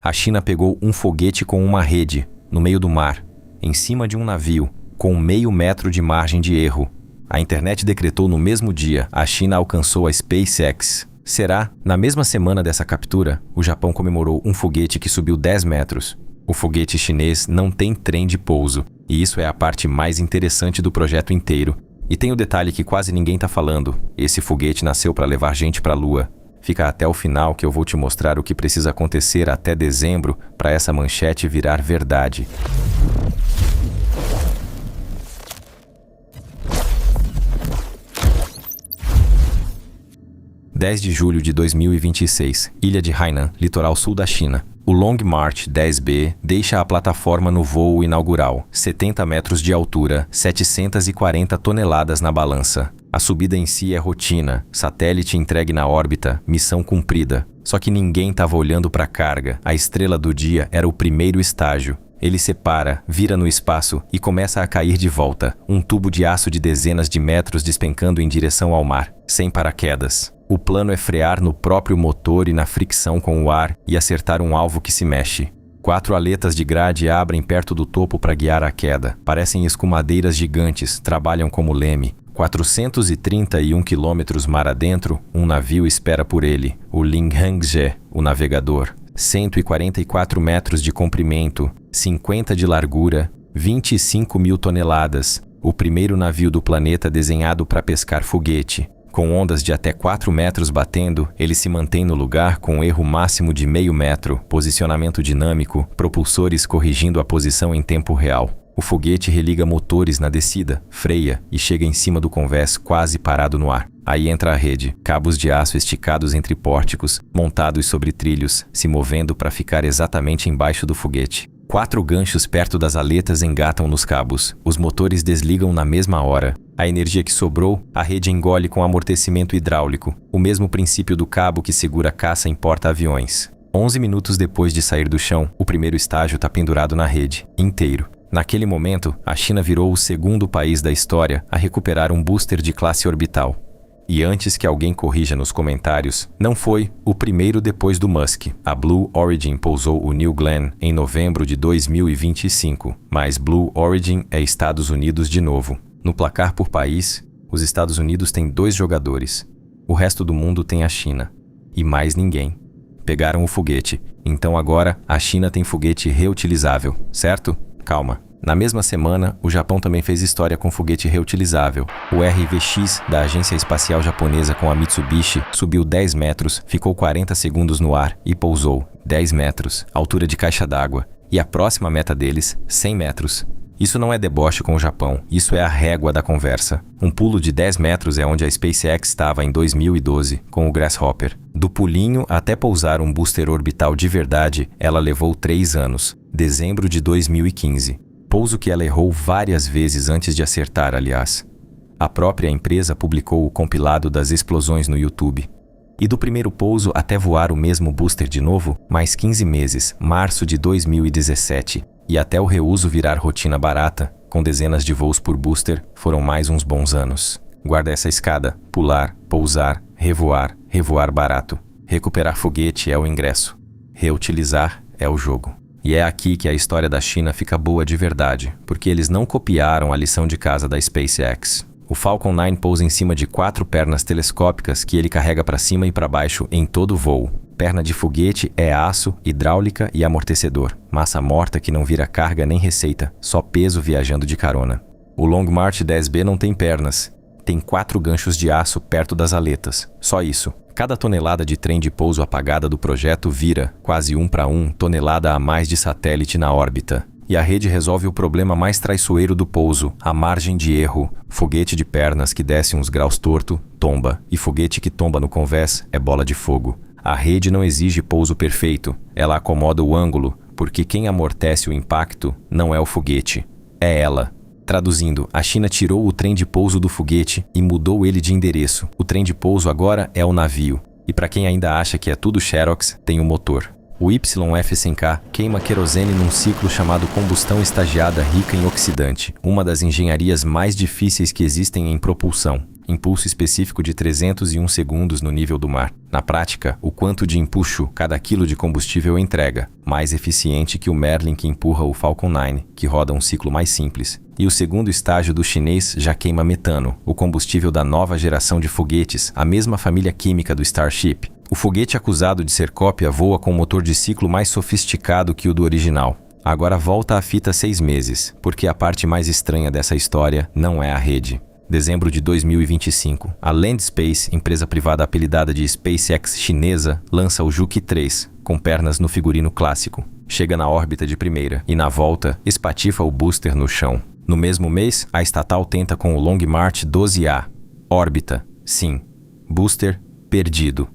A China pegou um foguete com uma rede, no meio do mar, em cima de um navio, com 0,5 metro de margem de erro. A internet decretou no mesmo dia, a China alcançou a SpaceX. Será? Na mesma semana dessa captura, o Japão comemorou um foguete que subiu 10 metros. O foguete chinês não tem trem de pouso, e isso é a parte mais interessante do projeto inteiro. E tem o detalhe que quase ninguém tá falando, esse foguete nasceu para levar gente para a Lua. Fica até o final que eu vou te mostrar o que precisa acontecer até dezembro para essa manchete virar verdade. – 10 de julho de 2026, ilha de Hainan, litoral sul da China. O Long March 10B deixa a plataforma no voo inaugural, 70 metros de altura, 740 toneladas na balança. A subida em si é rotina, satélite entregue na órbita, missão cumprida. Só que ninguém estava olhando para a carga, a estrela do dia era o primeiro estágio. Ele separa, vira no espaço e começa a cair de volta, um tubo de aço de dezenas de metros despencando em direção ao mar, sem paraquedas. O plano é frear no próprio motor e na fricção com o ar e acertar um alvo que se mexe. 4 aletas de grade abrem perto do topo para guiar a queda. Parecem escumadeiras gigantes, trabalham como leme. 431 quilômetros mar adentro, um navio espera por ele, o Linhangzhe, o navegador. 144 metros de comprimento, 50 de largura, 25 mil toneladas. O primeiro navio do planeta desenhado para pescar foguete. Com ondas de até 4 metros batendo, ele se mantém no lugar com erro máximo de 0,5 metro, posicionamento dinâmico, propulsores corrigindo a posição em tempo real. O foguete religa motores na descida, freia e chega em cima do convés quase parado no ar. Aí entra a rede, cabos de aço esticados entre pórticos, montados sobre trilhos, se movendo para ficar exatamente embaixo do foguete. 4 ganchos perto das aletas engatam nos cabos. Os motores desligam na mesma hora. A energia que sobrou, a rede engole com amortecimento hidráulico, o mesmo princípio do cabo que segura a caça em porta-aviões. 11 minutos depois de sair do chão, o primeiro estágio está pendurado na rede, inteiro. Naquele momento, a China virou o segundo país da história a recuperar um booster de classe orbital. E antes que alguém corrija nos comentários, não foi o primeiro depois do Musk. A Blue Origin pousou o New Glenn em novembro de 2025, mas Blue Origin é Estados Unidos de novo. No placar por país, os Estados Unidos têm 2 jogadores. O resto do mundo tem a China. E mais ninguém. Pegaram o foguete, então agora a China tem foguete reutilizável, certo? Calma. Na mesma semana, o Japão também fez história com foguete reutilizável. O RVX da Agência Espacial Japonesa com a Mitsubishi subiu 10 metros, ficou 40 segundos no ar e pousou 10 metros, altura de caixa d'água. E a próxima meta deles, 100 metros. Isso não é deboche com o Japão, isso é a régua da conversa. Um pulo de 10 metros é onde a SpaceX estava em 2012, com o Grasshopper. Do pulinho até pousar um booster orbital de verdade, ela levou 3 anos, dezembro de 2015. Pouso que ela errou várias vezes antes de acertar, aliás. A própria empresa publicou o compilado das explosões no YouTube. E do primeiro pouso até voar o mesmo booster de novo, mais 15 meses, março de 2017. E até o reuso virar rotina barata, com dezenas de voos por booster, foram mais uns bons anos. Guarda essa escada: pular, pousar, revoar, revoar barato. Recuperar foguete é o ingresso. Reutilizar é o jogo. E é aqui que a história da China fica boa de verdade, porque eles não copiaram a lição de casa da SpaceX. O Falcon 9 pousa em cima de 4 pernas telescópicas que ele carrega para cima e para baixo em todo voo. Perna de foguete é aço, hidráulica e amortecedor. Massa morta que não vira carga nem receita, só peso viajando de carona. O Long March 10B não tem pernas. Tem 4 ganchos de aço perto das aletas. Só isso. Cada tonelada de trem de pouso apagada do projeto vira, quase 1 para 1, tonelada a mais de satélite na órbita. E a rede resolve o problema mais traiçoeiro do pouso, a margem de erro. Foguete de pernas que desce uns graus torto, tomba. E foguete que tomba no convés é bola de fogo. A rede não exige pouso perfeito, ela acomoda o ângulo, porque quem amortece o impacto não é o foguete, é ela. Traduzindo, a China tirou o trem de pouso do foguete e mudou ele de endereço. O trem de pouso agora é o navio. E para quem ainda acha que é tudo Xerox, tem o motor. O YF-100K queima querosene num ciclo chamado combustão estagiada rica em oxidante, uma das engenharias mais difíceis que existem em propulsão. impulso específico de 301 segundos no nível do mar. Na prática, o quanto de empuxo cada quilo de combustível entrega, mais eficiente que o Merlin que empurra o Falcon 9, que roda um ciclo mais simples. E o segundo estágio do chinês já queima metano, o combustível da nova geração de foguetes, a mesma família química do Starship. O foguete acusado de ser cópia voa com um motor de ciclo mais sofisticado que o do original. Agora volta à fita 6 meses, porque a parte mais estranha dessa história não é a rede. Dezembro de 2025, a Landspace, empresa privada apelidada de SpaceX chinesa, lança o Juki 3, com pernas no figurino clássico. Chega na órbita de primeira e, na volta, espatifa o booster no chão. No mesmo mês, a estatal tenta com o Long March 12A. Órbita, sim. Booster, perdido.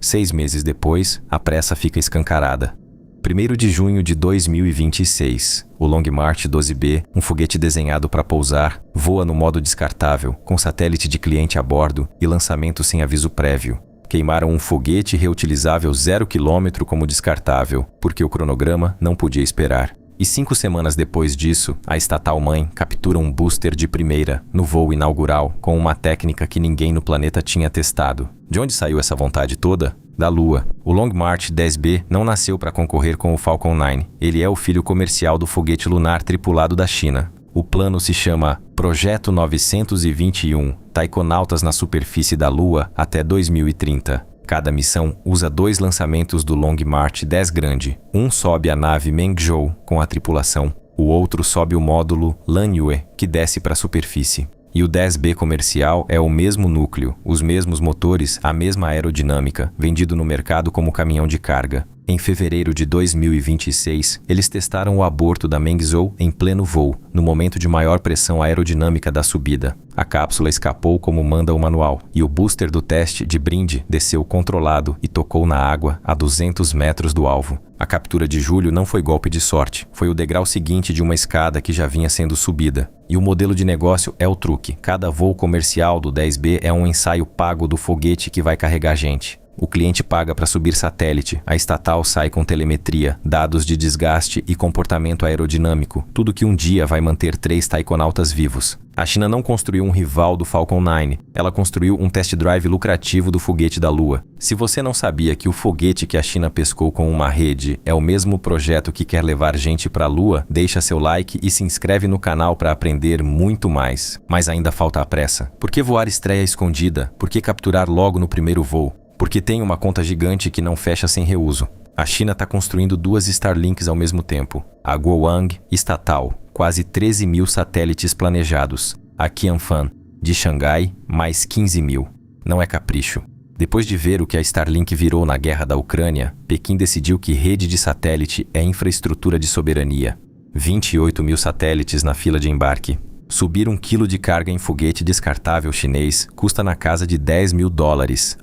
6 meses depois, a pressa fica escancarada. 1º de junho de 2026, o Long March 12B, um foguete desenhado para pousar, voa no modo descartável, com satélite de cliente a bordo e lançamento sem aviso prévio. Queimaram um foguete reutilizável 0 km como descartável, porque o cronograma não podia esperar. E 5 semanas depois disso, a estatal-mãe captura um booster de primeira, no voo inaugural, com uma técnica que ninguém no planeta tinha testado. De onde saiu essa vontade toda? Da Lua. O Long March 10B não nasceu para concorrer com o Falcon 9. Ele é o filho comercial do foguete lunar tripulado da China. O plano se chama Projeto 921, Taikonautas na superfície da Lua até 2030. Cada missão usa 2 lançamentos do Long March 10 grande. Um sobe a nave Mengzhou com a tripulação. O outro sobe o módulo Lanyue, que desce para a superfície. E o 10B comercial é o mesmo núcleo, os mesmos motores, a mesma aerodinâmica, vendido no mercado como caminhão de carga. Em fevereiro de 2026, eles testaram o aborto da Mengzhou em pleno voo, no momento de maior pressão aerodinâmica da subida. A cápsula escapou como manda o manual, e o booster do teste de brinde desceu controlado e tocou na água a 200 metros do alvo. A captura de julho não foi golpe de sorte, foi o degrau seguinte de uma escada que já vinha sendo subida. E o modelo de negócio é o truque. Cada voo comercial do 10B é um ensaio pago do foguete que vai carregar gente. O cliente paga para subir satélite, a estatal sai com telemetria, dados de desgaste e comportamento aerodinâmico, tudo que um dia vai manter 3 taikonautas vivos. A China não construiu um rival do Falcon 9, ela construiu um test drive lucrativo do foguete da Lua. Se você não sabia que o foguete que a China pescou com uma rede é o mesmo projeto que quer levar gente para a Lua, deixa seu like e se inscreve no canal para aprender muito mais. Mas ainda falta a pressa. Por que voar estreia escondida? Por que capturar logo no primeiro voo? Porque tem uma conta gigante que não fecha sem reuso. A China está construindo 2 Starlinks ao mesmo tempo. A Guoang, estatal, quase 13 mil satélites planejados. A Qianfan, de Xangai, mais 15 mil. Não é capricho. Depois de ver o que a Starlink virou na guerra da Ucrânia, Pequim decidiu que rede de satélite é infraestrutura de soberania. 28 mil satélites na fila de embarque. Subir 1 quilo de carga em foguete descartável chinês custa na casa de $10 mil.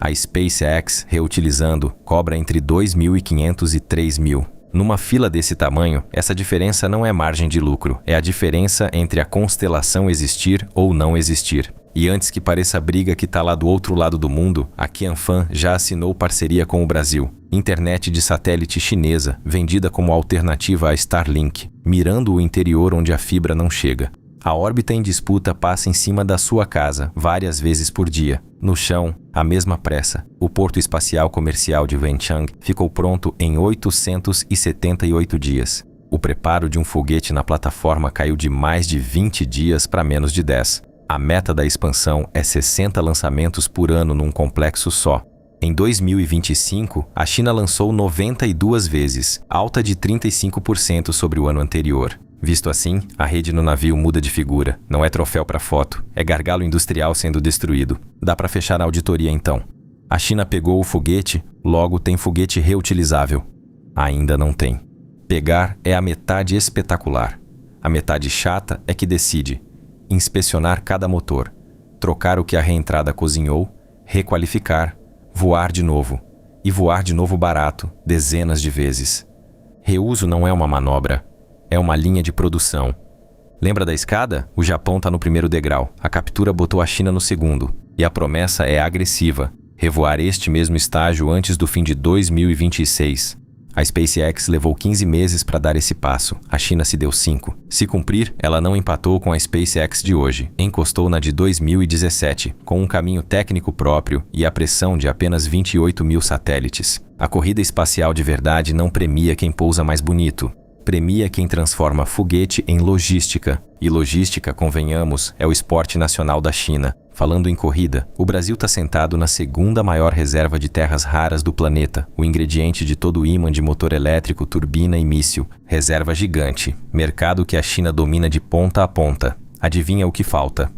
A SpaceX, reutilizando, cobra entre 2.500 e 3 mil. Numa fila desse tamanho, essa diferença não é margem de lucro, é a diferença entre a constelação existir ou não existir. E antes que pareça a briga que está lá do outro lado do mundo, a Qianfan já assinou parceria com o Brasil. Internet de satélite chinesa, vendida como alternativa à Starlink, mirando o interior onde a fibra não chega. A órbita em disputa passa em cima da sua casa, várias vezes por dia. No chão, a mesma pressa. O porto espacial comercial de Wenchang ficou pronto em 878 dias. O preparo de um foguete na plataforma caiu de mais de 20 dias para menos de 10. A meta da expansão é 60 lançamentos por ano num complexo só. Em 2025, a China lançou 92 vezes, alta de 35% sobre o ano anterior. Visto assim, a rede no navio muda de figura. Não é troféu para foto, é gargalo industrial sendo destruído. Dá para fechar a auditoria então. A China pegou o foguete, logo tem foguete reutilizável. Ainda não tem. Pegar é a metade espetacular. A metade chata é que decide. Inspecionar cada motor. Trocar o que a reentrada cozinhou, requalificar, voar de novo. E voar de novo barato, dezenas de vezes. Reuso não é uma manobra. É uma linha de produção. Lembra da escada? O Japão está no primeiro degrau. A captura botou a China no segundo. E a promessa é agressiva. Revoar este mesmo estágio antes do fim de 2026. A SpaceX levou 15 meses para dar esse passo, a China se deu 5. Se cumprir, ela não empatou com a SpaceX de hoje, encostou na de 2017, com um caminho técnico próprio e a pressão de apenas 28 mil satélites. A corrida espacial de verdade não premia quem pousa mais bonito, premia quem transforma foguete em logística. E logística, convenhamos, é o esporte nacional da China. Falando em corrida, o Brasil está sentado na segunda maior reserva de terras raras do planeta, o ingrediente de todo ímã de motor elétrico, turbina e míssil. Reserva gigante, mercado que a China domina de ponta a ponta. Adivinha o que falta?